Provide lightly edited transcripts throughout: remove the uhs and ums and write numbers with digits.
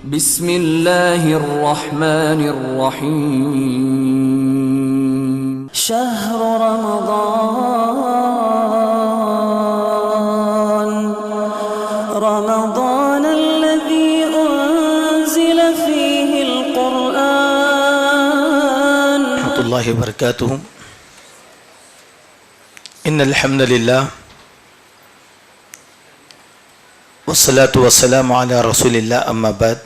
بسم اللہ الرحمن الرحیم شہر رمضان الذي انزل فيه القرآن ورحمۃ اللہ وبرکاتہ۔ ان الحمد للہ والصلاة والسلام علی رسول اللہ، اما بعد۔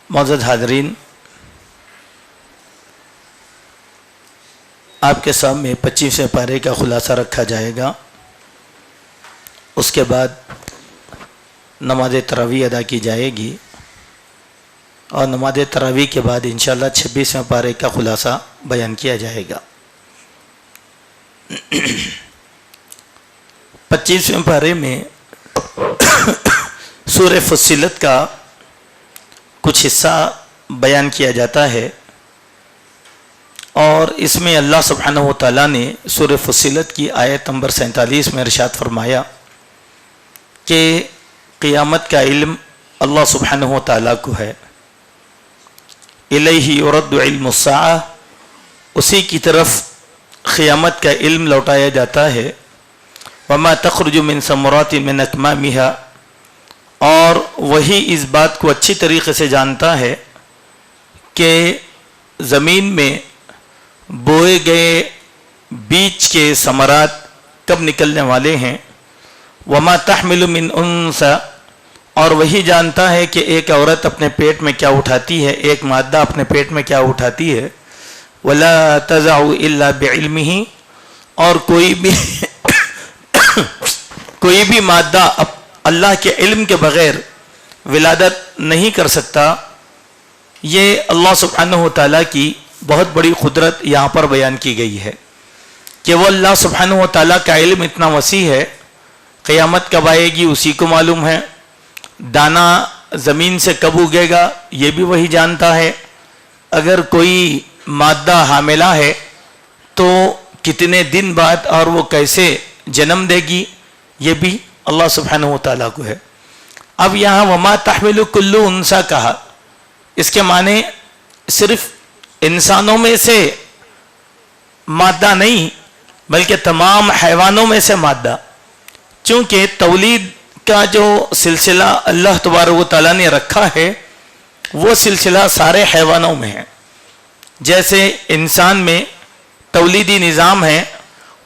معزز حاضرین، آپ کے سامنے 25ویں پارے کا خلاصہ رکھا جائے گا، اس کے بعد نماز تراویح ادا کی جائے گی، اور نماز تراویح کے بعد انشاءاللہ 26ویں پارے کا خلاصہ بیان کیا جائے گا۔ 25ویں پارے میں سورہ فصلت کا کچھ حصہ بیان کیا جاتا ہے، اور اس میں اللہ سبحانہ و تعالیٰ نے سورہ فصلت کی آیت نمبر 47 میں ارشاد فرمایا کہ قیامت کا علم اللہ سبحانہ و تعالیٰ کو ہے، الیہ یرد علم الساعہ، اسی کی طرف قیامت کا علم لوٹایا جاتا ہے، وما تخرج من ثمرات من اکمامها، اور وہی اس بات کو اچھی طریقے سے جانتا ہے کہ زمین میں بوئے گئے بیج کے ثمرات کب نکلنے والے ہیں، وما تحمل من انثى، اور وہی جانتا ہے کہ ایک عورت اپنے پیٹ میں کیا اٹھاتی ہے، ایک مادہ اپنے پیٹ میں کیا اٹھاتی ہے، ولا تضع الا بعلمه، اور کوئی بھی مادہ اللہ کے علم کے بغیر ولادت نہیں کر سکتا۔ یہ اللہ سبحانہ و تعالیٰ کی بہت بڑی قدرت یہاں پر بیان کی گئی ہے کہ وہ اللہ سبحانہ و تعالیٰ کا علم اتنا وسیع ہے، قیامت کب آئے گی اسی کو معلوم ہے، دانا زمین سے کب اگے گا یہ بھی وہی جانتا ہے، اگر کوئی مادہ حاملہ ہے تو کتنے دن بعد اور وہ کیسے جنم دے گی یہ بھی اللہ سبحانہ و تعالیٰ کو ہے۔ اب یہاں وما تحمل کل انثی کہا، اس کے معنی صرف انسانوں میں سے مادہ نہیں بلکہ تمام حیوانوں میں سے مادہ، چونکہ تولید کا جو سلسلہ اللہ تبارک و تعالیٰ نے رکھا ہے وہ سلسلہ سارے حیوانوں میں ہے، جیسے انسان میں تولیدی نظام ہے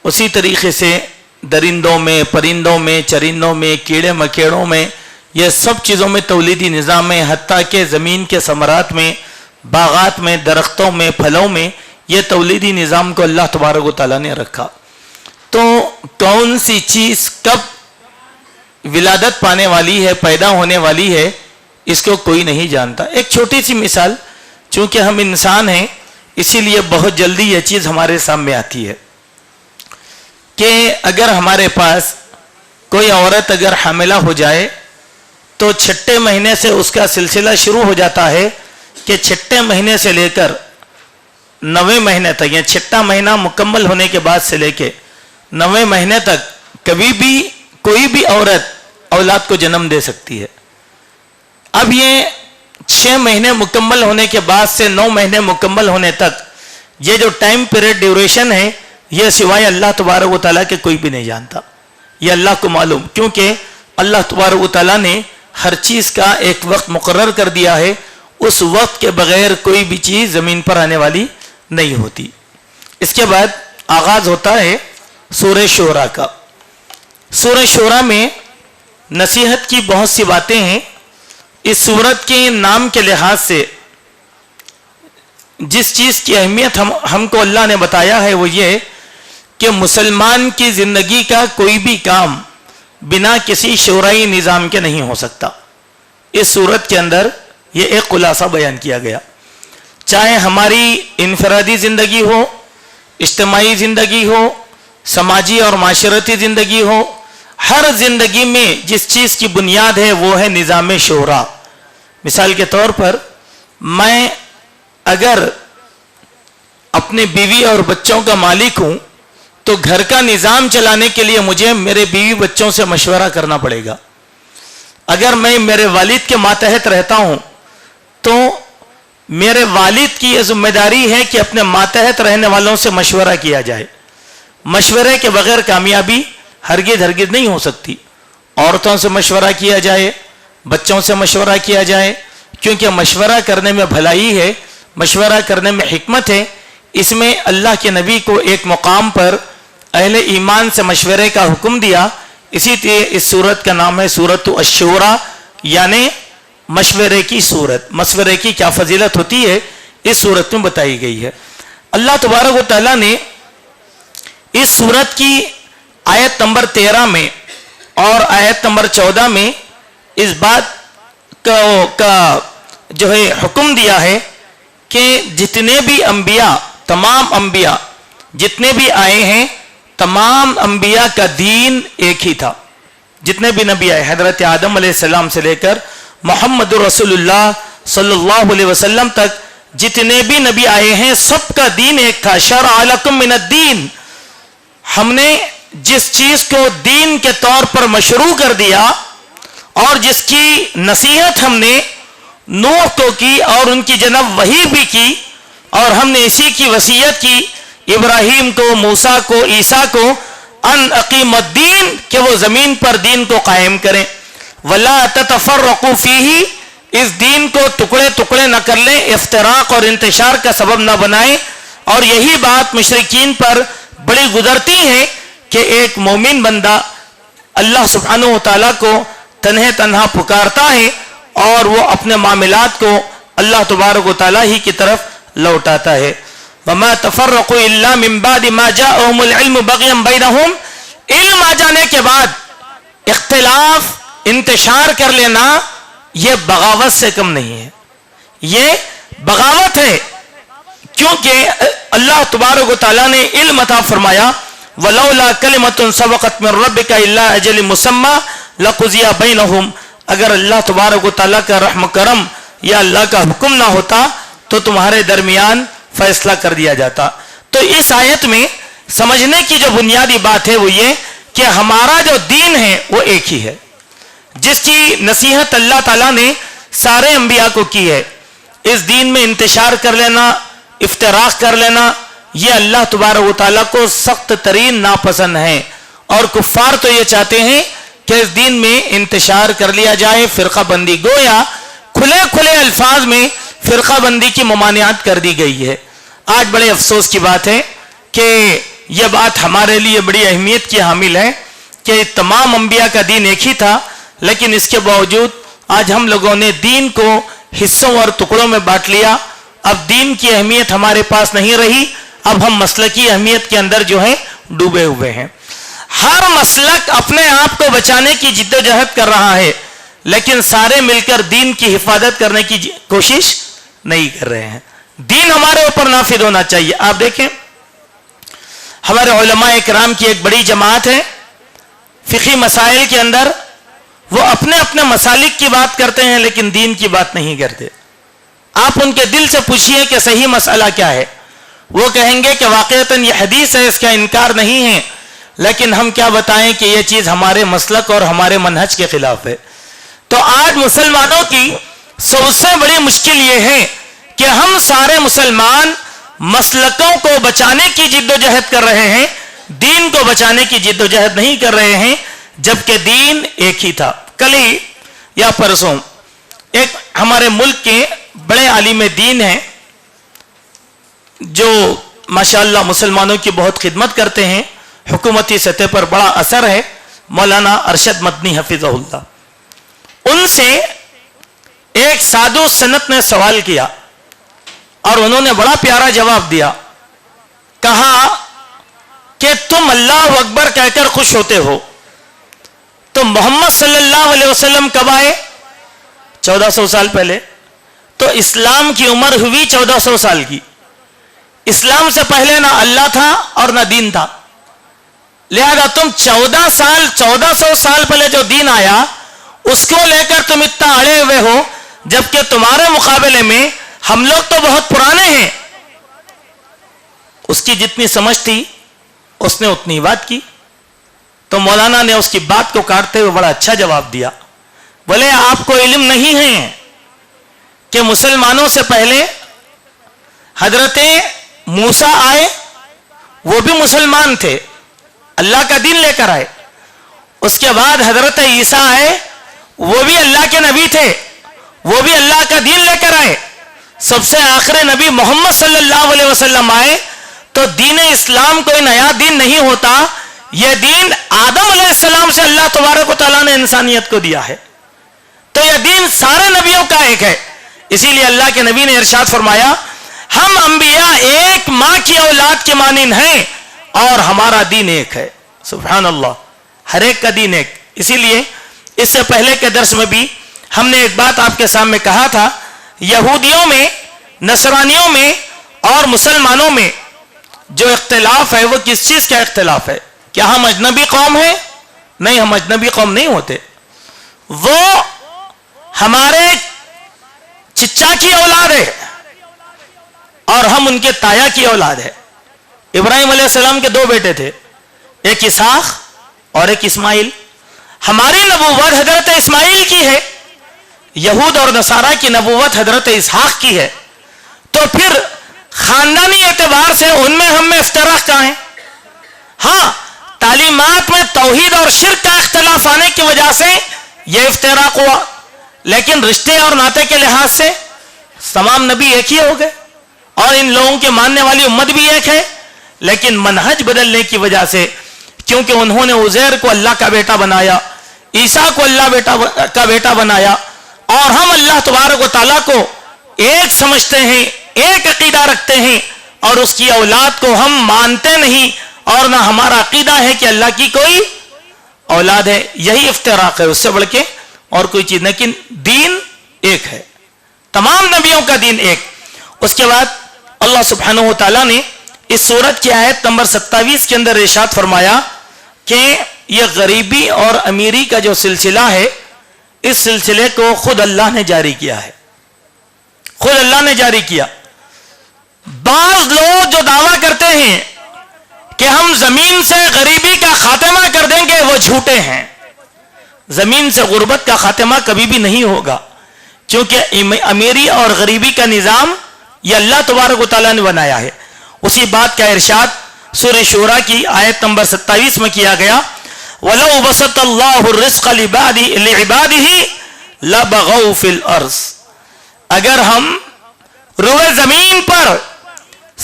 اسی طریقے سے درندوں میں، پرندوں میں، چرندوں میں، کیڑے مکیڑوں میں، یہ سب چیزوں میں تولیدی نظام ہے، حتیٰ کہ زمین کے ثمرات میں، باغات میں، درختوں میں، پھلوں میں یہ تولیدی نظام کو اللہ تبارک و تعالیٰ نے رکھا۔ تو کون سی چیز کب ولادت پانے والی ہے، پیدا ہونے والی ہے، اس کو کوئی نہیں جانتا۔ ایک چھوٹی سی مثال، چونکہ ہم انسان ہیں اسی لیے بہت جلدی یہ چیز ہمارے سامنے آتی ہے کہ اگر ہمارے پاس کوئی عورت اگر حاملہ ہو جائے تو 6 مہینے سے اس کا سلسلہ شروع ہو جاتا ہے کہ 6 مہینے سے لے کر 9ویں مہینے تک، یا 6واں مہینہ مکمل ہونے کے بعد سے لے کے 9ویں مہینے تک کبھی بھی کوئی بھی عورت اولاد کو جنم دے سکتی ہے۔ اب یہ 6 مہینے مکمل ہونے کے بعد سے 9 مہینے مکمل ہونے تک یہ جو ٹائم پیریڈ ڈیوریشن ہے یہ سوائے اللہ تبارک و تعالیٰ کے کوئی بھی نہیں جانتا، یہ اللہ کو معلوم، کیونکہ اللہ تبارک و تعالیٰ نے ہر چیز کا ایک وقت مقرر کر دیا ہے، اس وقت کے بغیر کوئی بھی چیز زمین پر آنے والی نہیں ہوتی۔ اس کے بعد آغاز ہوتا ہے سورہ شورى کا۔ سورہ شورى میں نصیحت کی بہت سی باتیں ہیں۔ اس سورت کے نام کے لحاظ سے جس چیز کی اہمیت ہم کو اللہ نے بتایا ہے وہ یہ کہ مسلمان کی زندگی کا کوئی بھی کام بنا کسی شورائی نظام کے نہیں ہو سکتا۔ اس صورت کے اندر یہ ایک خلاصہ بیان کیا گیا، چاہے ہماری انفرادی زندگی ہو، اجتماعی زندگی ہو، سماجی اور معاشرتی زندگی ہو، ہر زندگی میں جس چیز کی بنیاد ہے وہ ہے نظام شورا۔ مثال کے طور پر میں اگر اپنے بیوی اور بچوں کا مالک ہوں تو گھر کا نظام چلانے کے لیے مجھے میرے بیوی بچوں سے مشورہ کرنا پڑے گا۔ اگر میں میرے والد کے ماتحت رہتا ہوں تو میرے والد کی یہ ذمہ داری ہے کہ اپنے ماتحت رہنے والوں سے مشورہ کیا جائے. مشورے کے بغیر کامیابی ہرگز نہیں ہو سکتی. عورتوں سے مشورہ کیا جائے, بچوں سے مشورہ کیا جائے, کیونکہ مشورہ کرنے میں بھلائی ہے, مشورہ کرنے میں حکمت ہے. اس میں اللہ کے نبی کو ایک مقام پر اہل ایمان سے مشورے کا حکم دیا. اسی لیے اس سورت کا نام ہے سورۃ الشورى, یعنی مشورے کی سورت. مشورے کی کیا فضیلت ہوتی ہے اس سورت میں بتائی گئی ہے. اللہ تبارک و تعالیٰ نے اس سورت کی آیت نمبر 13 میں اور آیت نمبر 14 میں اس بات کا جو ہے حکم دیا ہے کہ جتنے بھی انبیاء, تمام انبیاء جتنے بھی آئے ہیں, تمام انبیاء کا دین ایک ہی تھا. جتنے بھی نبی آئے, حضرت آدم علیہ السلام سے لے کر محمد رسول اللہ صلی اللہ علیہ وسلم تک جتنے بھی نبی آئے ہیں, سب کا دین ایک تھا. شرع لکم من الدین, ہم نے جس چیز کو دین کے طور پر مشروع کر دیا اور جس کی نصیحت ہم نے نوح کو کی اور ان کی جناب وحی بھی کی, اور ہم نے اسی کی وصیت کی ابراہیم کو, موسیٰ کو, عیسیٰ کو, ان اقیم الدین, کہ وہ زمین پر دین کو قائم کریں. ولا تتفرقوا فیہ, اس دین کو ٹکڑے ٹکڑے نہ کر لیں, افتراق اور انتشار کا سبب نہ بنائیں. اور یہی بات مشرکین پر بڑی گزرتی ہے کہ ایک مومن بندہ اللہ سبحانہ و تعالیٰ کو تنہا پکارتا ہے اور وہ اپنے معاملات کو اللہ تبارک و تعالیٰ ہی کی طرف لوٹاتا ہے. وما تفرقوا الا من بعد ما جاءهم العلم بغيا بينهم, علم آ جانے کے بعد اختلاف انتشار کر لینا یہ بغاوت سے کم نہیں ہے, یہ بغاوت ہے. کیونکہ اللہ تبارک و تعالیٰ نے علم عطا فرمایا, ولولا کلمۃ سبقت من ربک الا اجل مسمى لقضی بینہم, اگر اللہ تبارک و تعالیٰ کا رحم کرم یا اللہ کا حکم نہ ہوتا تو تمہارے درمیان فیصلہ کر دیا جاتا. تو اس آیت میں سمجھنے کی جو بنیادی بات ہے وہ یہ کہ ہمارا جو دین ہے وہ ایک ہی ہے, جس کی نصیحت اللہ تعالیٰ نے سارے انبیاء کو کی ہے. اس دین میں انتشار کر لینا, افتراق کر لینا, یہ اللہ تبارک و تعالیٰ کو سخت ترین ناپسند ہے. اور کفار تو یہ چاہتے ہیں کہ اس دین میں انتشار کر لیا جائے, فرقہ بندی, گویا کھلے کھلے الفاظ میں فرقہ بندی کی ممانعت کر دی گئی ہے. آج بڑے افسوس کی بات ہے کہ یہ بات ہمارے لیے بڑی اہمیت کی حامل ہے کہ تمام انبیاء کا دین ایک ہی تھا, لیکن اس کے باوجود آج ہم لوگوں نے دین کو حصوں اور ٹکڑوں میں بانٹ لیا. اب دین کی اہمیت ہمارے پاس نہیں رہی, اب ہم مسلکی اہمیت کے اندر جو ہے ڈوبے ہوئے ہیں. ہر مسلک اپنے آپ کو بچانے کی جد و جہد کر رہا ہے, لیکن سارے مل کر دین کی حفاظت کرنے کی کوشش نہیں کر رہے ہیں. دین ہمارے اوپر نافذ ہونا چاہیے. آپ دیکھیں ہمارے علماء اکرام کی ایک بڑی جماعت ہے, فقہی مسائل کے اندر وہ اپنے اپنے مسالک کی بات کرتے ہیں لیکن دین کی بات نہیں کرتے. آپ ان کے دل سے پوچھئے کہ صحیح مسئلہ کیا ہے, وہ کہیں گے کہ واقعتاً یہ حدیث ہے, اس کا انکار نہیں ہے, لیکن ہم کیا بتائیں کہ یہ چیز ہمارے مسلک اور ہمارے منہج کے خلاف ہے. تو آج مسلمانوں کی سب سے بڑی مشکل یہ ہے کہ ہم سارے مسلمان مسلکوں کو بچانے کی جد و جہد کر رہے ہیں, دین کو بچانے کی جد و جہد نہیں کر رہے ہیں, جبکہ دین ایک ہی تھا. کل ہی یا پرسوں ایک ہمارے ملک کے بڑے عالم دین ہیں جو ماشاءاللہ مسلمانوں کی بہت خدمت کرتے ہیں, حکومتی سطح پر بڑا اثر ہے, مولانا ارشد مدنی حفظہ اللہ. ان سے ایک سادھو سنت نے سوال کیا اور انہوں نے بڑا پیارا جواب دیا. کہا کہ تم اللہ اکبر کہہ کر خوش ہوتے ہو, تو محمد صلی اللہ علیہ وسلم کب آئے؟ 1400 سال پہلے. تو اسلام کی عمر ہوئی 1400 سال کی. اسلام سے پہلے نہ اللہ تھا اور نہ دین تھا, لہذا تم 1400 سال پہلے جو دین آیا اس کو لے کر تم اتنا اڑے ہوئے ہو, جبکہ تمہارے مقابلے میں ہم لوگ تو بہت پرانے ہیں. اس کی جتنی سمجھ تھی اس نے اتنی بات کی. تو مولانا نے اس کی بات کو کاٹتے ہوئے بڑا اچھا جواب دیا. بولے آپ کو علم نہیں ہے کہ مسلمانوں سے پہلے حضرت موسیٰ آئے، وہ بھی مسلمان تھے، اللہ کا دین لے کر آئے. اس کے بعد حضرت عیسیٰ آئے، وہ بھی اللہ کے نبی تھے، وہ بھی اللہ کا دین لے کر آئے. سب سے آخری نبی محمد صلی اللہ علیہ وسلم آئے. تو دین اسلام کوئی نیا دین نہیں ہوتا، یہ دین آدم علیہ السلام سے اللہ تبارک و تعالیٰ نے انسانیت کو دیا ہے. تو یہ دین سارے نبیوں کا ایک ہے. اسی لیے اللہ کے نبی نے ارشاد فرمایا ہم انبیاء ایک ماں کی اولاد کے مانند ہیں اور ہمارا دین ایک ہے. سبحان اللہ، ہر ایک کا دین ایک. اسی لیے اس سے پہلے کے درس میں بھی ہم نے ایک بات آپ کے سامنے کہا تھا، یہودیوں میں، نصرانیوں میں اور مسلمانوں میں جو اختلاف ہے وہ کس چیز کا اختلاف ہے؟ کیا ہم اجنبی قوم ہیں؟ نہیں، ہم اجنبی قوم نہیں ہوتے. وہ ہمارے چچا کی اولاد ہے اور ہم ان کے تایا کی اولاد ہے. ابراہیم علیہ السلام کے 2 بیٹے تھے، ایک اسحاق اور ایک اسماعیل. ہماری نبوت حضرت اسماعیل کی ہے، یہود اور نصارہ کی نبوت حضرت اسحاق کی ہے. تو پھر خاندانی اعتبار سے ان میں ہم میں افتراق کہاں ہے؟ ہاں، تعلیمات میں توحید اور شرک کا اختلاف آنے کی وجہ سے یہ افتراق ہوا، لیکن رشتے اور ناطے کے لحاظ سے تمام نبی ایک ہی ہو گئے اور ان لوگوں کے ماننے والی امت بھی ایک ہے. لیکن منہج بدلنے کی وجہ سے، کیونکہ انہوں نے عزیر کو اللہ کا بیٹا بنایا، عیسیٰ کو اللہ کا بیٹا بنایا، اور ہم اللہ تبارک و تعالیٰ کو ایک سمجھتے ہیں، ایک عقیدہ رکھتے ہیں، اور اس کی اولاد کو ہم مانتے نہیں، اور نہ ہمارا عقیدہ ہے کہ اللہ کی کوئی اولاد ہے. یہی افتراق ہے، اس سے بڑھ کے اور کوئی چیز نہیں. لیکن دین ایک ہے، تمام نبیوں کا دین ایک. اس کے بعد اللہ سبحانہ و تعالیٰ نے اس سورت کی آیت نمبر 27 کے اندر ارشاد فرمایا کہ یہ غریبی اور امیری کا جو سلسلہ ہے، اس سلسلے کو خود اللہ نے جاری کیا ہے، خود اللہ نے جاری کیا. بعض لوگ جو دعویٰ کرتے ہیں کہ ہم زمین سے غریبی کا خاتمہ کر دیں گے، وہ جھوٹے ہیں. زمین سے غربت کا خاتمہ کبھی بھی نہیں ہوگا، کیونکہ امیری اور غریبی کا نظام یہ اللہ تبارک و تعالیٰ نے بنایا ہے. اسی بات کا ارشاد سورہ شورى کی آیت نمبر 27 میں کیا گیا، وَلَوْ بَسَطَ اللَّهُ الرِّزْقَ لِعِبَادِهِ لَبَغَوْا فِي الْأَرْضِ. اگر ہم روئے زمین پر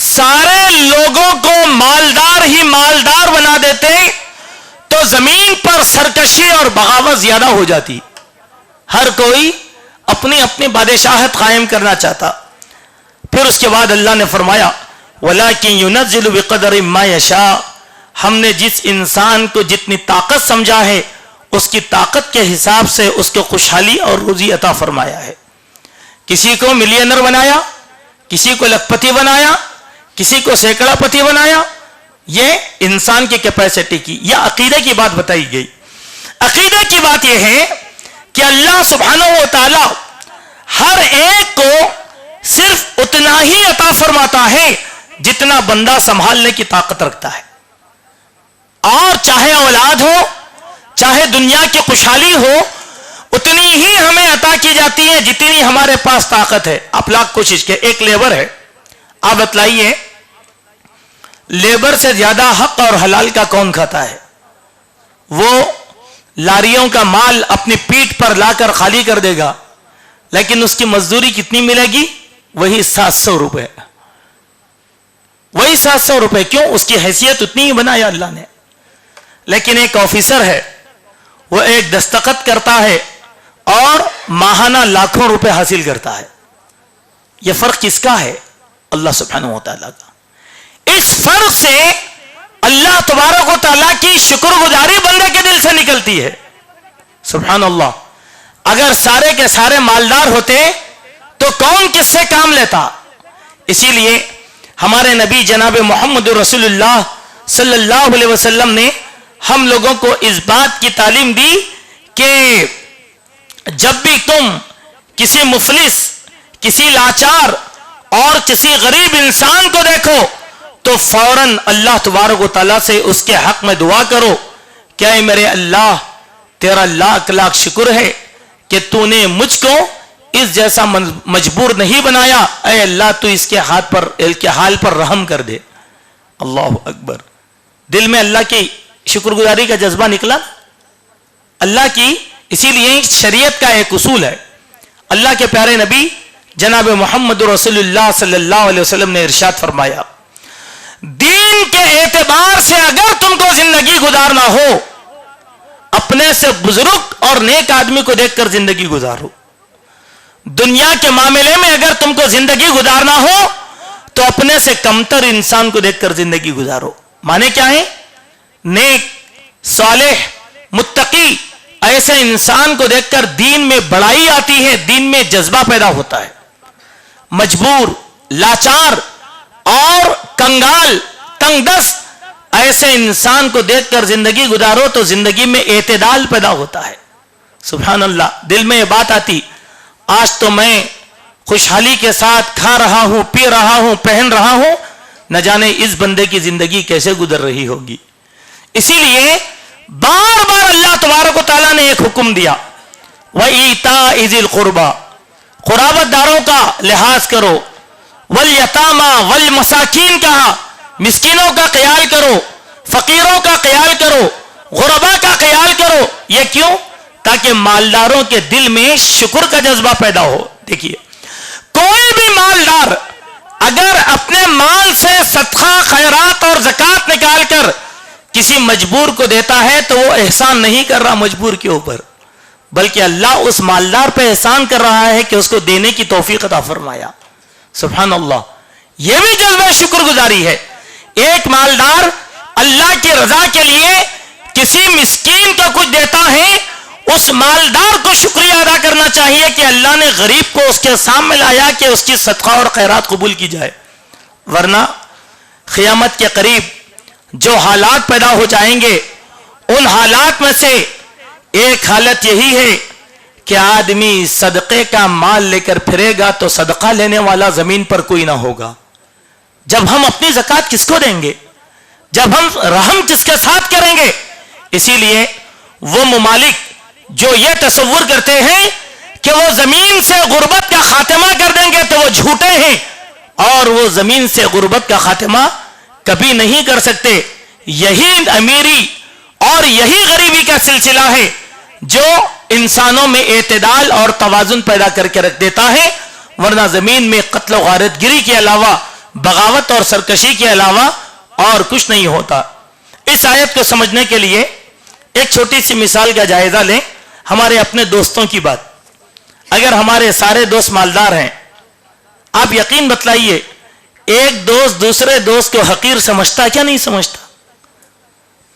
سارے لوگوں کو مالدار ہی مالدار بنا دیتے تو زمین پر سرکشی اور بغاوت زیادہ ہو جاتی. ہر کوئی اپنی اپنی بادشاہت قائم کرنا چاہتا. پھر اس کے بعد اللہ نے فرمایا وَلَكِنْ يُنَزِّلُ بِقَدْرٍ مَا يَشَاءُ. ہم نے جس انسان کو جتنی طاقت سمجھا ہے اس کی طاقت کے حساب سے اس کو خوشحالی اور روزی عطا فرمایا ہے. کسی کو ملینر بنایا، کسی کو لکھپتی بنایا، کسی کو سینکڑا پتی بنایا. یہ انسان کی کیپیسٹی کی یا عقیدے کی بات بتائی گئی. عقیدے کی بات یہ ہے کہ اللہ سبحانہ و تعالی ہر ایک کو صرف اتنا ہی عطا فرماتا ہے جتنا بندہ سنبھالنے کی طاقت رکھتا ہے. اور چاہے اولاد ہو، چاہے دنیا کی خوشحالی ہو، اتنی ہی ہمیں عطا کی جاتی ہے جتنی ہمارے پاس طاقت ہے. آپ لاکھ کوشش کے ایک لیبر ہے، آپ بتلائیے لیبر سے زیادہ حق اور حلال کا کون کھاتا ہے؟ وہ لاریوں کا مال اپنی پیٹھ پر لا کر خالی کر دے گا، لیکن اس کی مزدوری کتنی ملے گی؟ وہی 700 روپے. وہی 700 روپے. کیوں؟ اس کی حیثیت اتنی ہی بنایا اللہ نے. لیکن ایک آفیسر ہے، وہ ایک دستخط کرتا ہے اور ماہانہ لاکھوں روپے حاصل کرتا ہے. یہ فرق کس کا ہے؟ اللہ سبحانہ و تعالیٰ کا. اس فرق سے اللہ تبارک و تعالیٰ کی شکر گزاری بندے کے دل سے نکلتی ہے. سبحان اللہ. اگر سارے کے سارے مالدار ہوتے تو کون کس سے کام لیتا؟ اسی لیے ہمارے نبی جناب محمد رسول اللہ صلی اللہ علیہ وسلم نے ہم لوگوں کو اس بات کی تعلیم دی کہ جب بھی تم کسی مفلس، کسی لاچار اور کسی غریب انسان کو دیکھو تو فوراً اللہ تبارک و تعالیٰ سے اس کے حق میں دعا کرو کہ اے میرے اللہ، تیرا لاکھ لاکھ شکر ہے کہ تو نے مجھ کو اس جیسا مجبور نہیں بنایا، اے اللہ تو اس کے حال پر رحم کر دے۔ اللہ اکبر، دل میں اللہ کی شکر گزاری کا جذبہ نکلا اللہ کی۔ اسی لیے شریعت کا ایک اصول ہے، اللہ کے پیارے نبی جناب محمد رسول اللہ صلی اللہ علیہ وسلم نے ارشاد فرمایا، دین کے اعتبار سے اگر تم کو زندگی گزارنا ہو، اپنے سے بزرگ اور نیک آدمی کو دیکھ کر زندگی گزارو۔ دنیا کے معاملے میں اگر تم کو زندگی گزارنا ہو تو اپنے سے کمتر انسان کو دیکھ کر زندگی گزارو۔ معنی کیا ہے؟ نیک، صالح، متقی ایسے انسان کو دیکھ کر دین میں بڑائی آتی ہے، دین میں جذبہ پیدا ہوتا ہے۔ مجبور، لاچار اور کنگال، تنگ دست ایسے انسان کو دیکھ کر زندگی گزارو تو زندگی میں اعتدال پیدا ہوتا ہے۔ سبحان اللہ، دل میں یہ بات آتی، آج تو میں خوشحالی کے ساتھ کھا رہا ہوں، پی رہا ہوں، پہن رہا ہوں، نہ جانے اس بندے کی زندگی کیسے گزر رہی ہوگی۔ اسی لیے بار بار اللہ تبارک و تعالیٰ نے ایک حکم دیا، وَإِيتَاءِ ذِي الْقُرْبَى، قرابت داروں کا لحاظ کرو، وَالْيَتَامَى وَالْمَسَاكِينَ کہا، مسکینوں کا خیال کرو، فقیروں کا خیال کرو، غربا کا خیال کرو۔ یہ کیوں؟ تاکہ مالداروں کے دل میں شکر کا جذبہ پیدا ہو۔ دیکھیے، کوئی بھی مالدار اگر اپنے مال سے صدقہ، خیرات اور زکوٰۃ نکال کر کسی مجبور کو دیتا ہے تو وہ احسان نہیں کر رہا مجبور کے اوپر، بلکہ اللہ اس مالدار پہ احسان کر رہا ہے کہ اس کو دینے کی توفیق عطا فرمایا۔ سبحان اللہ، یہ بھی جذبہ شکر گزاری ہے۔ ایک مالدار اللہ کی رضا کے لیے کسی مسکین کو کچھ دیتا ہے، اس مالدار کو شکریہ ادا کرنا چاہیے کہ اللہ نے غریب کو اس کے سامنے لایا کہ اس کی صدقہ اور خیرات قبول کی جائے۔ ورنہ قیامت کے قریب جو حالات پیدا ہو جائیں گے، ان حالات میں سے ایک حالت یہی ہے کہ آدمی صدقے کا مال لے کر پھرے گا تو صدقہ لینے والا زمین پر کوئی نہ ہوگا۔ جب ہم اپنی زکوٰۃ کس کو دیں گے؟ جب ہم رحم کس کے ساتھ کریں گے؟ اسی لیے وہ ممالک جو یہ تصور کرتے ہیں کہ وہ زمین سے غربت کا خاتمہ کر دیں گے تو وہ جھوٹے ہیں، اور وہ زمین سے غربت کا خاتمہ کبھی نہیں کر سکتے۔ یہی امیری اور یہی غریبی کا سلسلہ ہے جو انسانوں میں اعتدال اور توازن پیدا کر کے رکھ دیتا ہے، ورنہ زمین میں قتل و غارت گری کے علاوہ، بغاوت اور سرکشی کے علاوہ اور کچھ نہیں ہوتا۔ اس آیت کو سمجھنے کے لیے ایک چھوٹی سی مثال کا جائزہ لیں، ہمارے اپنے دوستوں کی بات۔ اگر ہمارے سارے دوست مالدار ہیں، آپ یقین بتلائیے ایک دوست دوسرے دوست کو حقیر سمجھتا کیا نہیں سمجھتا؟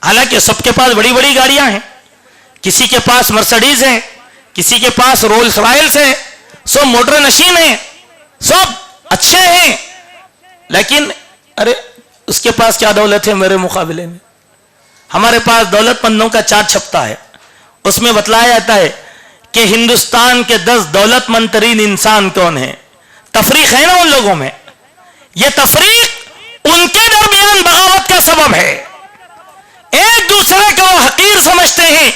حالانکہ سب کے پاس بڑی بڑی گاڑیاں ہیں، کسی کے پاس مرسڈیز ہے، کسی کے پاس رولز رائلز ہے، سب موٹر نشین ہیں، سب اچھے ہیں، لیکن ارے اس کے پاس کیا دولت ہے میرے مقابلے میں؟ ہمارے پاس دولت مندوں کا چارٹ چھپتا ہے، اس میں بتلایا جاتا ہے کہ ہندوستان کے 10 دولت مند ترین انسان کون ہیں۔ تفریق ہے نا ان لوگوں میں، یہ تفریق ان کے درمیان بغاوت کا سبب ہے۔ ایک دوسرے کو حقیر سمجھتے ہیں،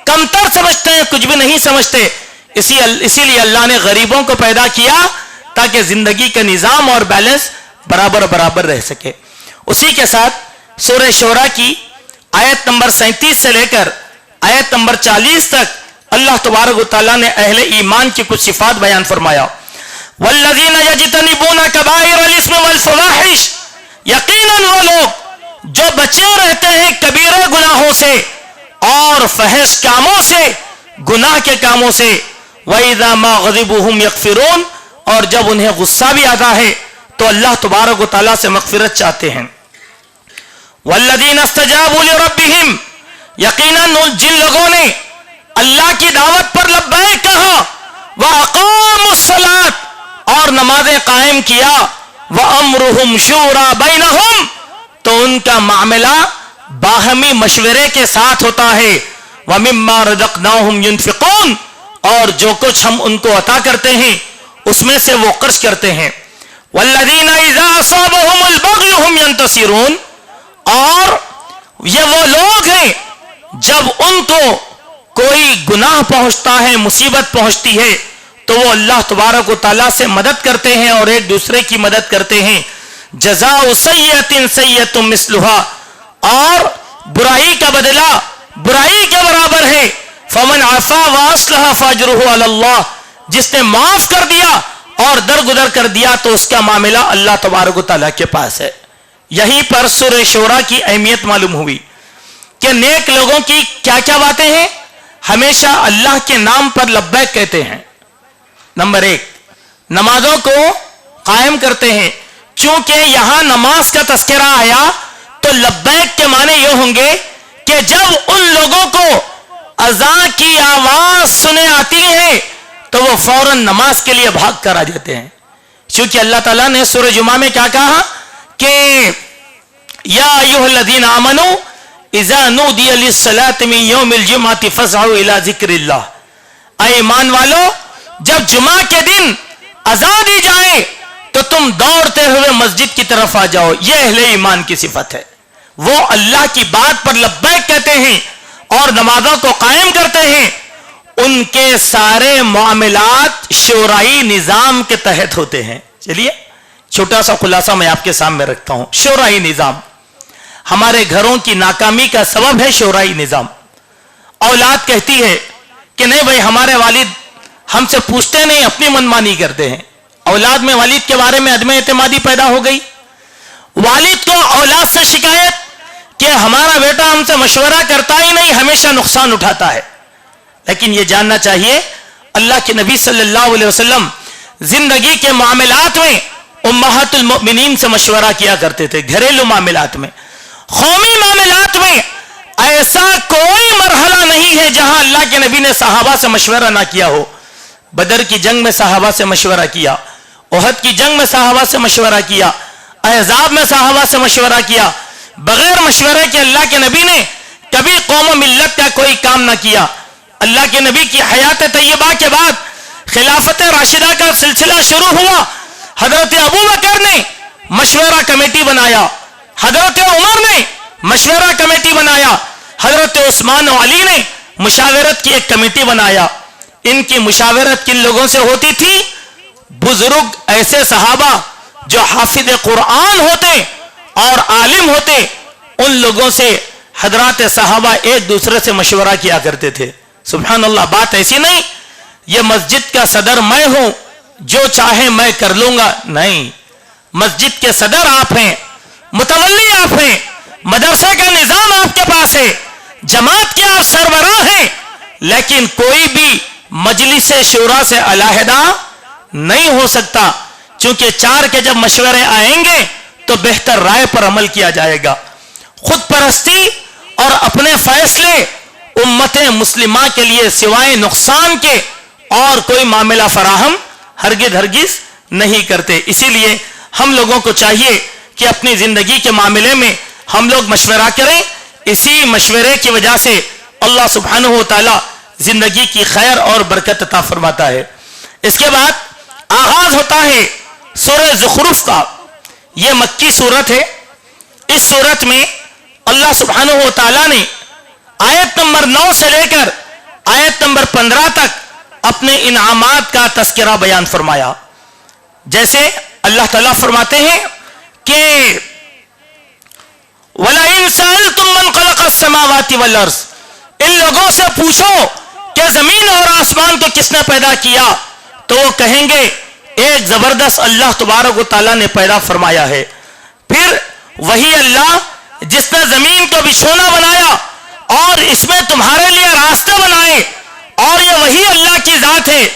کمتر سمجھتے ہیں، کچھ بھی نہیں سمجھتے۔ اسی لیے اللہ نے غریبوں کو پیدا کیا تاکہ زندگی کا نظام اور بیلنس برابر برابر رہ سکے۔ اسی کے ساتھ سورہ شورى کی آیت نمبر 37 سے لے کر آیت نمبر 40 تک اللہ تبارک و تعالیٰ نے اہل ایمان کی کچھ صفات بیان فرمایا۔ والذین یجتنبون کبائر الاسم والفواحش، یقیناً وہ لوگ جو بچے رہتے ہیں کبیرہ گناہوں سے اور فحش کاموں سے، گناہ کے کاموں سے۔ وَإِذَا مَا غَضِبُوا هُمْ يَغْفِرُونَ، اور جب انہیں غصہ بھی آتا ہے تو اللہ تبارک و تعالیٰ سے مغفرت چاہتے ہیں۔ والذین استجابوا لربہم، یقیناً جن لوگوں نے اللہ کی دعوت پر لبیک کہا، وَأَقَامُوا الصَّلَاةَ، اور نمازیں قائم کیا، وَأَمْرُهُمْ شُورَى بَيْنَهُمْ، تو ان کا معاملہ باہمی مشورے کے ساتھ ہوتا ہے۔ وَمِمَّا رَزَقْنَاهُمْ يُنْفِقُونَ، اور جو کچھ ہم ان کو عطا کرتے ہیں اس میں سے وہ خرچ کرتے ہیں۔ وَالَّذِينَ إِذَا أَصَابَهُمُ الْبَغْيُ هُمْ يَنْتَصِرُونَ، اور یہ وہ لوگ ہیں جب ان کو کوئی گناہ پہنچتا ہے، مصیبت پہنچتی ہے تو وہ اللہ تبارک و تعالیٰ سے مدد کرتے ہیں اور ایک دوسرے کی مدد کرتے ہیں. جزاء سیئۃ سیئۃ مثلھا، اور برائی کا بدلہ برائی کے برابر ہے. فمن عفا واصلح فاجرہ علی اللہ، جس نے معاف کر دیا اور درگزر کر دیا تو اس کا معاملہ اللہ تبارک و تعالیٰ کے پاس ہے. یہیں پر سورہ شورى کی اہمیت معلوم ہوئی کہ نیک لوگوں کی کیا کیا باتیں ہیں. ہمیشہ اللہ کے نام پر لبیک کہتے ہیں. نمبر 1، نمازوں کو قائم کرتے ہیں. چونکہ یہاں نماز کا تذکرہ آیا تو لبیک کے معنی یہ ہوں گے کہ جب ان لوگوں کو اذان کی آواز سنے آتی ہے تو وہ فوراً نماز کے لیے بھاگ کر آ جاتے ہیں. چونکہ اللہ تعالیٰ نے سورہ جمعہ میں کیا کہا کہ یا ایھا الذین آمنوا اذا نودی للصلاۃ من یوم الجمعۃ فاسعوا الی ذکر اللہ. اے ایمان والو، جب جمعہ کے دن اذان دی جائے تو تم دوڑتے ہوئے مسجد کی طرف آ جاؤ. یہ اہل ایمان کی صفت ہے. وہ اللہ کی بات پر لبیک کہتے ہیں اور نمازوں کو قائم کرتے ہیں. ان کے سارے معاملات شورائی نظام کے تحت ہوتے ہیں. چلیے چھوٹا سا خلاصہ میں آپ کے سامنے رکھتا ہوں. شورائی نظام ہمارے گھروں کی ناکامی کا سبب ہے. شورائی نظام. اولاد کہتی ہے کہ نہیں بھائی ہمارے والد ہم سے پوچھتے نہیں، اپنی منمانی کرتے ہیں. اولاد میں والد کے بارے میں عدم اعتمادی پیدا ہو گئی. والد کو اولاد سے شکایت کہ ہمارا بیٹا ہم سے مشورہ کرتا ہی نہیں، ہمیشہ نقصان اٹھاتا ہے. لیکن یہ جاننا چاہیے اللہ کے نبی صلی اللہ علیہ وسلم زندگی کے معاملات میں امہات المؤمنین سے مشورہ کیا کرتے تھے. گھریلو معاملات میں، قومی معاملات میں ایسا کوئی مرحلہ نہیں ہے جہاں اللہ کے نبی نے صحابہ سے مشورہ نہ کیا ہو. بدر کی جنگ میں صحابہ سے مشورہ کیا، احد کی جنگ میں صحابہ سے مشورہ کیا، احزاب میں صحابہ سے مشورہ کیا. بغیر مشورے کے اللہ کے نبی نے کبھی قوم و ملت کا کوئی کام نہ کیا. اللہ کے نبی کی حیات طیبہ کے بعد خلافت راشدہ کا سلسلہ شروع ہوا. حضرت ابو بکر نے مشورہ کمیٹی بنایا، حضرت عمر نے مشورہ کمیٹی بنایا، حضرت عثمان و علی نے مشاورت کی ایک کمیٹی بنایا. ان کی مشاورت کن لوگوں سے ہوتی تھی؟ بزرگ ایسے صحابہ جو حافظ قرآن ہوتے اور عالم ہوتے، ان لوگوں سے حضرات صحابہ ایک دوسرے سے مشورہ کیا کرتے تھے. سبحان اللہ. بات ایسی نہیں یہ مسجد کا صدر میں ہوں، جو چاہے میں کر لوں گا. نہیں، مسجد کے صدر آپ ہیں، متولی آپ ہیں، مدرسے کا نظام آپ کے پاس ہے، جماعت کے آپ سربراہ ہیں. لیکن کوئی بھی مجلس شورا سے علیحدہ نہیں ہو سکتا. چونکہ 4 کے جب مشورے آئیں گے تو بہتر رائے پر عمل کیا جائے گا. خود پرستی اور اپنے فیصلے امت مسلمہ کے لیے سوائے نقصان کے اور کوئی معاملہ فراہم ہرگز نہیں کرتے. اسی لیے ہم لوگوں کو چاہیے کہ اپنی زندگی کے معاملے میں ہم لوگ مشورہ کریں. اسی مشورے کی وجہ سے اللہ سبحانہ و تعالی زندگی کی خیر اور برکت عطا فرماتا ہے. اس کے بعد آغاز ہوتا ہے سورہ زخرف کا. یہ مکی سورت ہے. اس سورت میں اللہ سبحانہ و تعالی نے آیت نمبر 9 سے لے کر آیت نمبر 15 تک اپنے انعامات کا تذکرہ بیان فرمایا. جیسے اللہ تعالیٰ فرماتے ہیں کہ وَلَئِن سَأَلْتُم مَّن خَلَقَ السَّمَاوَاتِ وَالْأَرْضَ، ان لوگوں سے پوچھو کہ زمین اور آسمان کو کس نے پیدا کیا، تو وہ کہیں گے ایک زبردست اللہ تبارک و تعالیٰ نے پیدا فرمایا ہے. پھر وہی اللہ جس نے زمین کو بچھونا بنایا اور اس میں تمہارے لیے راستے بنائے، اور یہ وہی اللہ کی ذات ہے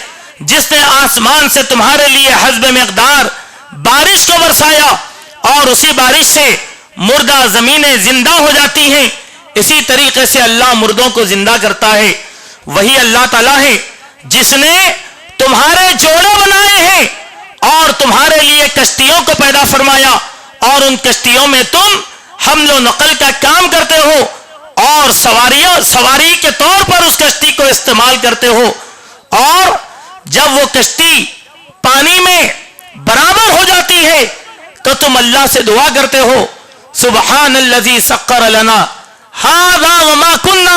جس نے آسمان سے تمہارے لیے حسب مقدار بارش کو برسایا اور اسی بارش سے مردہ زمینیں زندہ ہو جاتی ہیں. اسی طریقے سے اللہ مردوں کو زندہ کرتا ہے. وہی اللہ تعالیٰ ہے جس نے تمہارے جوڑے بنائے ہیں اور تمہارے لیے کشتیوں کو پیدا فرمایا، اور ان کشتیوں میں تم حمل و نقل کا کام کرتے ہو اور سواری کے طور پر اس کشتی کو استعمال کرتے ہو. اور جب وہ کشتی پانی میں برابر ہو جاتی ہے تو تم اللہ سے دعا کرتے ہو سبحان الذی سخر لنا ھذا وما كنا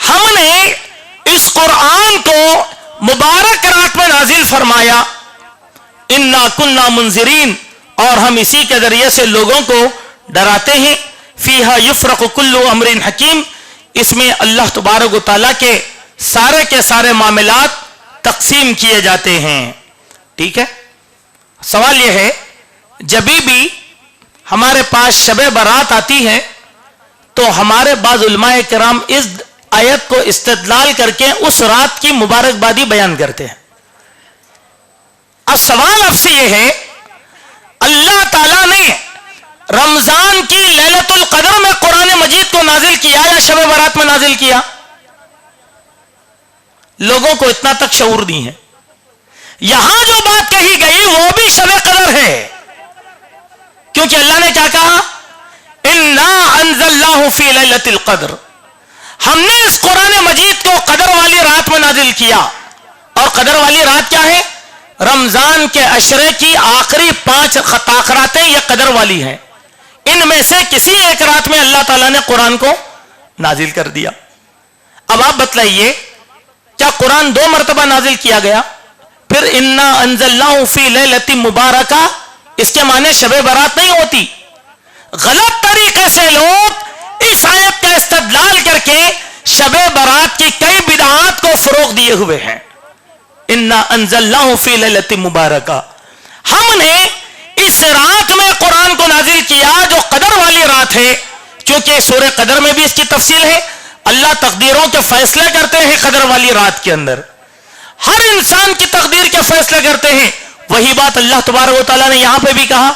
ہم نے اس قرآن کو مبارک رات میں نازل فرمایا، انا کننا منذرین، اور ہم اسی کے ذریعے سے لوگوں کو ڈراتے ہیں، فیہا یفرق کل امر حکیم، اس میں اللہ تبارک و تعالیٰ کے سارے معاملات تقسیم کیے جاتے ہیں۔ ٹھیک ہے، سوال یہ ہے جب بھی ہمارے پاس شب برات آتی ہے تو ہمارے بعض علماء کرام اس آیت کو استدلال کر کے اس رات کی مبارکبادی بیان کرتے ہیں۔ اب سوال آپ سے یہ ہے، اللہ تعالیٰ نے رمضان کی لیلۃ القدر میں قرآن مجید کو نازل کیا یا شب برات میں نازل کیا؟ لوگوں کو اتنا تک شعور نہیں ہے۔ یہاں جو بات کہی گئی وہ بھی شب قدر ہے، کیونکہ اللہ نے کیا کہا؟ انا انزلناہ فی لیلۃ القدر، ہم نے اس قرآن مجید کو قدر والی رات میں نازل کیا۔ اور قدر والی رات کیا ہے؟ رمضان کے عشرے کی آخری 5 راتیں یہ قدر والی ہیں، ان میں سے کسی ایک رات میں اللہ تعالیٰ نے قرآن کو نازل کر دیا۔ اب آپ بتلائیے، کیا قرآن 2 مرتبہ نازل کیا گیا؟ پھر انا انزلناہ فی لیلۃ مبارکہ، اس کے معنی شب برات نہیں ہوتی۔ غلط طریقے سے لوگ اس آیت کا استدلال کر کے شب برات کی کئی بدعات کو فروغ دیے ہوئے ہیں۔ انا انزلناہ فی لیلۃ مبارکہ، ہم نے اس رات میں قرآن کو نازل کیا جو قدر والی رات ہے، کیونکہ سورہ قدر میں بھی اس کی تفصیل ہے۔ اللہ تقدیروں کے فیصلے کرتے ہیں قدر والی رات کے اندر، ہر انسان کی تقدیر کے فیصلے کرتے ہیں۔ وہی بات اللہ تبارک و تعالیٰ نے یہاں پہ بھی کہا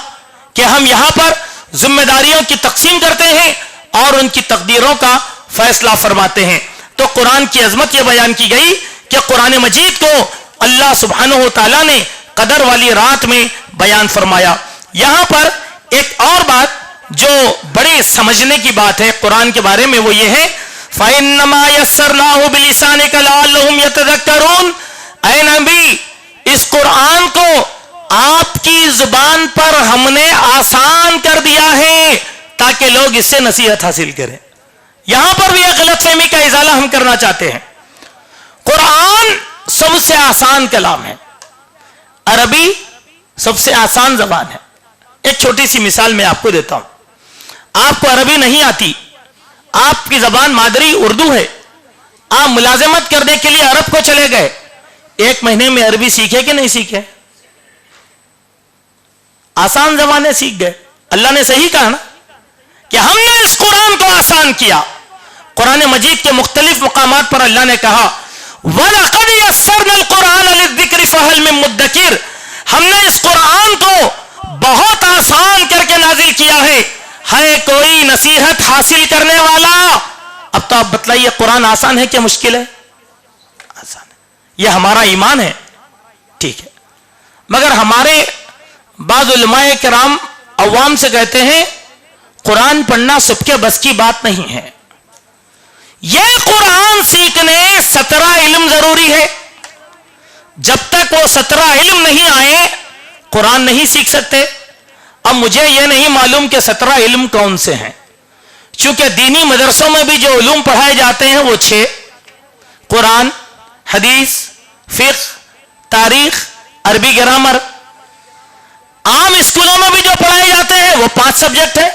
کہ ہم یہاں پر ذمہ داریوں کی تقسیم کرتے ہیں اور ان کی تقدیروں کا فیصلہ فرماتے ہیں۔ تو قرآن کی عظمت یہ بیان کی گئی کہ قرآن مجید کو اللہ سبحانہ و تعالیٰ نے قدر والی رات میں بیان فرمایا۔ یہاں پر ایک اور بات جو بڑی سمجھنے کی بات ہے قرآن کے بارے میں، وہ یہ ہے فَإِنَّمَا يَسَّرْنَاهُ بِلِسَانِكَ لَعَلَّهُمْ يَتَذَكَّرُونَ، اے نبی اس قرآن کو آپ کی زبان پر ہم نے آسان کر دیا ہے تاکہ لوگ اس سے نصیحت حاصل کریں۔ یہاں پر بھی ایک غلط فہمی کا ازالہ ہم کرنا چاہتے ہیں۔ قرآن سب سے آسان کلام ہے، عربی سب سے آسان زبان ہے۔ ایک چھوٹی سی مثال میں آپ کو دیتا ہوں۔ آپ کو عربی نہیں آتی، آپ کی زبان مادری اردو ہے، آپ ملازمت کرنے کے لیے عرب کو چلے گئے، 1 مہینے میں عربی سیکھے کہ نہیں سیکھے؟ آسان زبانیں سیکھ گئے۔ اللہ نے صحیح کہا نا کہ ہم نے اس قرآن کو آسان کیا۔ قرآن مجید کے مختلف مقامات پر اللہ نے کہا وَلَقَدْ يَسَّرْنَا الْقُرْآنَ لِلذِّكْرِ فَهَلْ مِن مُدَّكِرٍ، ہم نے اس قرآن کو بہت آسان کر کے نازل کیا ہے کوئی نصیحت حاصل کرنے والا؟ اب تو آپ بتلائیے قرآن آسان ہے کہ مشکل ہے؟ آسان ہے، یہ ہمارا ایمان ہے، ٹھیک ہے۔ مگر ہمارے بعض علماء کرام عوام سے کہتے ہیں قرآن پڑھنا سب کے بس کی بات نہیں ہے، یہ قرآن سیکھنے 17 علم ضروری ہے، جب تک وہ 17 علم نہیں آئے قرآن نہیں سیکھ سکتے۔ اب مجھے یہ نہیں معلوم کہ 17 علم کون سے ہیں، چونکہ دینی مدرسوں میں بھی جو علوم پڑھائے جاتے ہیں وہ 6، قرآن، حدیث، فقہ، تاریخ، عربی گرامر۔ عام اسکولوں میں بھی جو پڑھائے جاتے ہیں وہ 5 سبجیکٹ ہیں،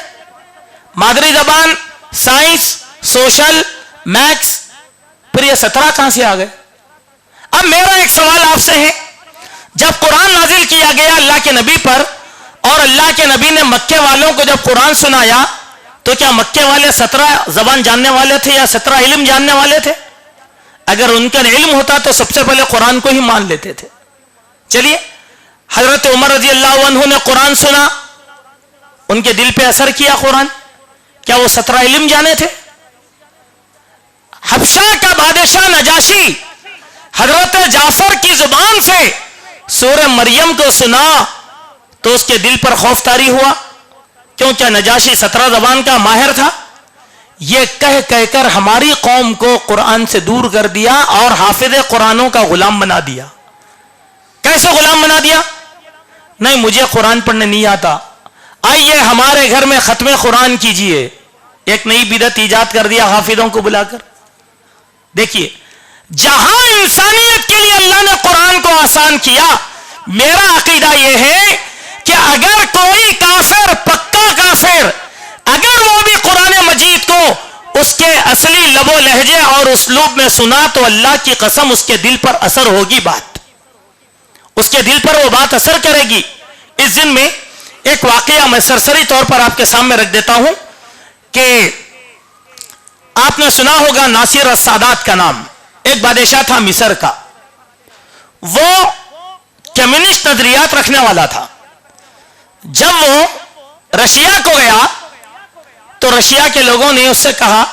مادری زبان، سائنس، سوشل، میکس۔ پھر یہ 17 کہاں سے آ گئے؟ اب میرا ایک سوال آپ سے ہے، جب قرآن نازل کیا گیا اللہ کے نبی پر اور اللہ کے نبی نے مکے والوں کو جب قرآن سنایا تو کیا مکے والے 17 زبان جاننے والے تھے یا 17 علم جاننے والے تھے؟ اگر ان کا علم ہوتا تو سب سے پہلے قرآن کو ہی مان لیتے تھے۔ چلیے، حضرت عمر رضی اللہ عنہ نے قرآن سنا، ان کے دل پہ اثر کیا قرآن، کیا وہ 17 علم جانے تھے؟ حبشہ کا بادشاہ نجاشی حضرت جعفر کی زبان سے سورہ مریم کو سنا تو اس کے دل پر خوف طاری ہوا، کیونکہ نجاشی 17 زبان کا ماہر تھا۔ یہ کہہ کہہ کر ہماری قوم کو قرآن سے دور کر دیا اور حافظ قرآنوں کا غلام بنا دیا۔ کیسے غلام بنا دیا؟ نہیں مجھے قرآن پڑھنے نہیں آتا، آئیے ہمارے گھر میں ختم قرآن کیجئے۔ ایک نئی بدعت ایجاد کر دیا حافظوں کو بلا کر۔ دیکھیے جہاں انسانیت کے لیے اللہ نے قرآن کو آسان کیا، میرا عقیدہ یہ ہے کہ اگر کوئی کافر، پکا کافر، اگر وہ بھی قرآن مجید کو اس کے اصلی لب و لہجے اور اسلوب میں سنا تو اللہ کی قسم اس کے دل پر اثر ہوگی، بات اس کے دل پر وہ بات اثر کرے گی۔ اس دن میں ایک واقعہ میں سرسری طور پر آپ کے سامنے رکھ دیتا ہوں کہ آپ نے سنا ہوگا ناصر السادات کا نام، ایک بادشاہ تھا مصر کا، وہ کمیونسٹ نظریات رکھنے والا تھا۔ جب وہ رشیا کو گیا تو رشیا کے لوگوں نے اس سے کہا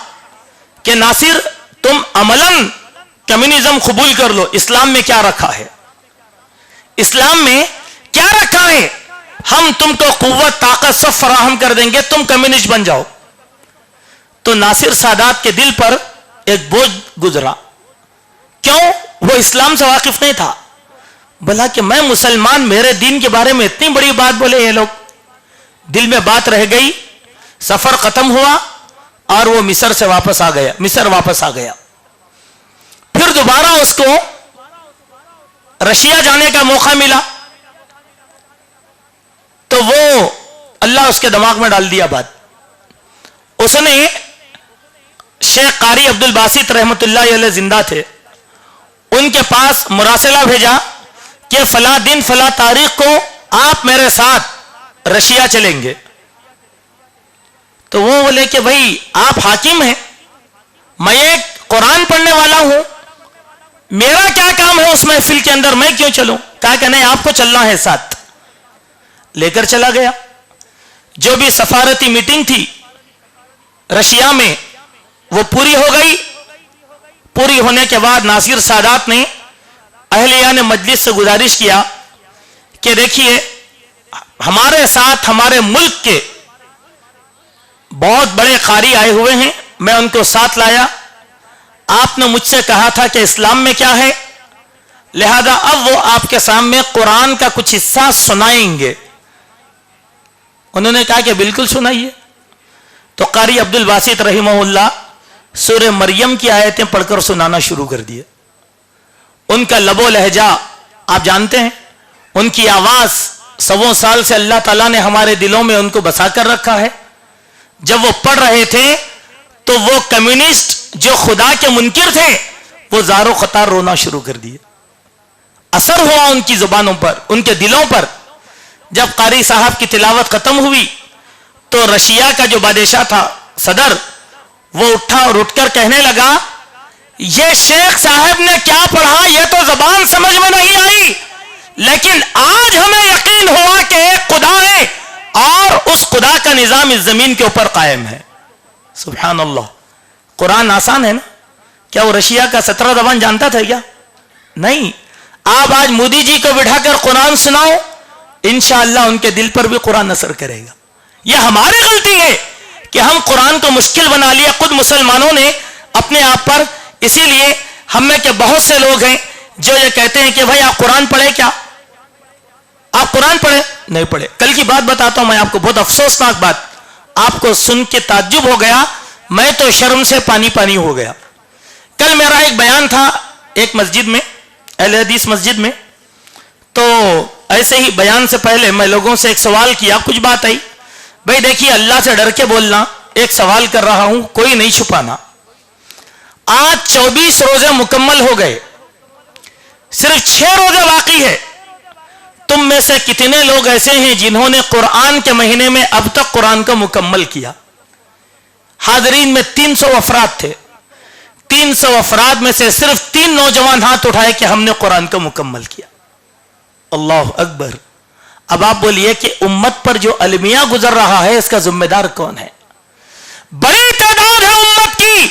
کہ ناصر تم عملاً کمیونزم قبول کر لو، اسلام میں کیا رکھا ہے، اسلام میں کیا رکھا ہے، ہم تم کو قوت طاقت سب فراہم کر دیں گے، تم کمیونسٹ بن جاؤ۔ تو ناصر سادات کے دل پر ایک بوجھ گزرا، کیوں؟ وہ اسلام سے واقف نہیں تھا، بلا کہ میں مسلمان، میرے دین کے بارے میں اتنی بڑی بات بولے یہ لوگ، دل میں بات رہ گئی۔ سفر ختم ہوا اور وہ مصر سے واپس آ گیا، پھر دوبارہ اس کو رشیا جانے کا موقع ملا تو وہ اللہ اس کے دماغ میں ڈال دیا بات۔ اس نے شیخ قاری عبد الباسط رحمت اللہ علیہ زندہ تھے، ان کے پاس مراسلہ بھیجا کہ فلاں دن فلاں تاریخ کو آپ میرے ساتھ رشیا چلیں گے۔ تو وہ بولے کہ بھائی آپ حاکم ہیں، میں ایک قرآن پڑھنے والا ہوں، میرا کیا کام ہے اس محفل کے اندر، میں کیوں چلوں؟ کہا کہ نہیں آپ کو چلنا ہے، ساتھ لے کر چلا گیا۔ جو بھی سفارتی میٹنگ تھی رشیا میں وہ پوری ہو گئی۔ پوری ہونے کے بعد ناصر سادات نے اہلیان مجلس سے گزارش کیا کہ دیکھیے ہمارے ساتھ ہمارے ملک کے بہت بڑے قاری آئے ہوئے ہیں، میں ان کو ساتھ لایا، آپ نے مجھ سے کہا تھا کہ اسلام میں کیا ہے، لہذا اب وہ آپ کے سامنے قرآن کا کچھ حصہ سنائیں گے۔ انہوں نے کہا کہ بالکل سنائیے۔ تو قاری عبد الباسط رحمہ اللہ سورہ مریم کی آیتیں پڑھ کر سنانا شروع کر دیے۔ ان کا لب و لہجہ آپ جانتے ہیں، ان کی آواز سووں سال سے اللہ تعالیٰ نے ہمارے دلوں میں ان کو بسا کر رکھا ہے۔ جب وہ پڑھ رہے تھے تو وہ کمیونسٹ جو خدا کے منکر تھے وہ زار و خطار رونا شروع کر دیے۔ اثر ہوا ان کی زبانوں پر، ان کے دلوں پر۔ جب قاری صاحب کی تلاوت ختم ہوئی تو رشیا کا جو بادشاہ تھا، صدر، وہ اٹھا اور اٹھ کر کہنے لگا یہ شیخ صاحب نے کیا پڑھا یہ تو زبان سمجھ میں نہیں آئی، لیکن آج ہمیں یقین ہوا کہ ایک خدا ہے اور اس خدا کا نظام اس زمین کے اوپر قائم ہے۔ سبحان اللہ۔ قرآن آسان ہے نا؟ کیا وہ رشیا کا 17 زبان جانتا تھا کیا؟ نہیں۔ آپ آج مودی جی کو بٹھا کر قرآن سناؤ، انشاءاللہ ان کے دل پر بھی قرآن اثر کرے گا۔ یہ ہماری غلطی ہے کہ ہم قرآن کو مشکل بنا لیا خود مسلمانوں نے اپنے آپ پر۔ اسی لیے ہم میں کے بہت سے لوگ ہیں جو یہ کہتے ہیں کہ بھائی آپ قرآن پڑھے کیا؟ آپ قرآن پڑھے؟ نہیں پڑھے۔ کل کی بات بتاتا ہوں میں آپ کو، بہت افسوسناک بات، آپ کو سن کے تعجب ہو گیا، میں تو شرم سے پانی پانی ہو گیا۔ کل میرا ایک بیان تھا ایک مسجد میں، اہل حدیث مسجد میں، تو ایسے ہی بیان سے پہلے میں لوگوں سے ایک سوال کیا، کچھ بات آئی، بھائی دیکھیے اللہ سے ڈر کے بولنا، ایک سوال کر رہا ہوں، کوئی نہیں چھپانا۔ آج 24 روزے مکمل ہو گئے، صرف 6 روزے باقی ہے۔ تم میں سے کتنے لوگ ایسے ہیں جنہوں نے قرآن کے مہینے میں اب تک قرآن کو مکمل کیا؟ حاضرین میں 300 افراد تھے، 300 افراد میں سے صرف 3 نوجوان ہاتھ اٹھائے کہ ہم نے قرآن کو مکمل کیا۔ اللہ اکبر۔ اب آپ بولیے کہ امت پر جو المیہ گزر رہا ہے اس کا ذمہ دار کون ہے؟ بڑی تعداد ہے امت کی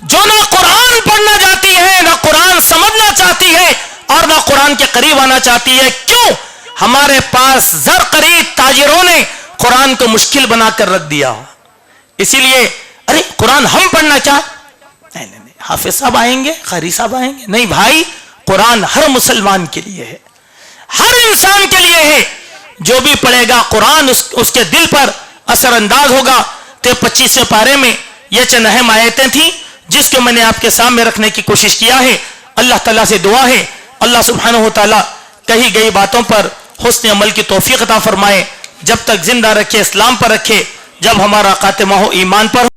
جو نہ قرآن پڑھنا چاہتی ہے، نہ قرآن سمجھنا چاہتی ہے اور نہ قرآن کے قریب آنا چاہتی ہے۔ کیوں؟ ہمارے پاس زر خرید تاجروں نے قرآن کو مشکل بنا کر رکھ دیا۔ اسی لیے ارے قرآن ہم پڑھنا کیا؟ نہیں، حافظ صاحب آئیں گے، قاری صاحب آئیں گے، نہیں بھائی، قرآن ہر مسلمان کے لیے ہے، ہر انسان کے لیے ہے۔ جو بھی پڑھے گا قرآن اس کے دل پر اثر انداز ہوگا۔ تو 25ویں پارے میں یہ چند اہم آیتیں تھیں جس کو میں نے آپ کے سامنے رکھنے کی کوشش کیا ہے، اللہ تعالیٰ سے دعا ہے اللہ سبحانہ و تعالیٰ کہی گئی باتوں پر حسن عمل کی توفیق عطا فرمائے، جب تک زندہ رکھے اسلام پر رکھے، جب ہمارا خاتمہ ہو ایمان پر ہو۔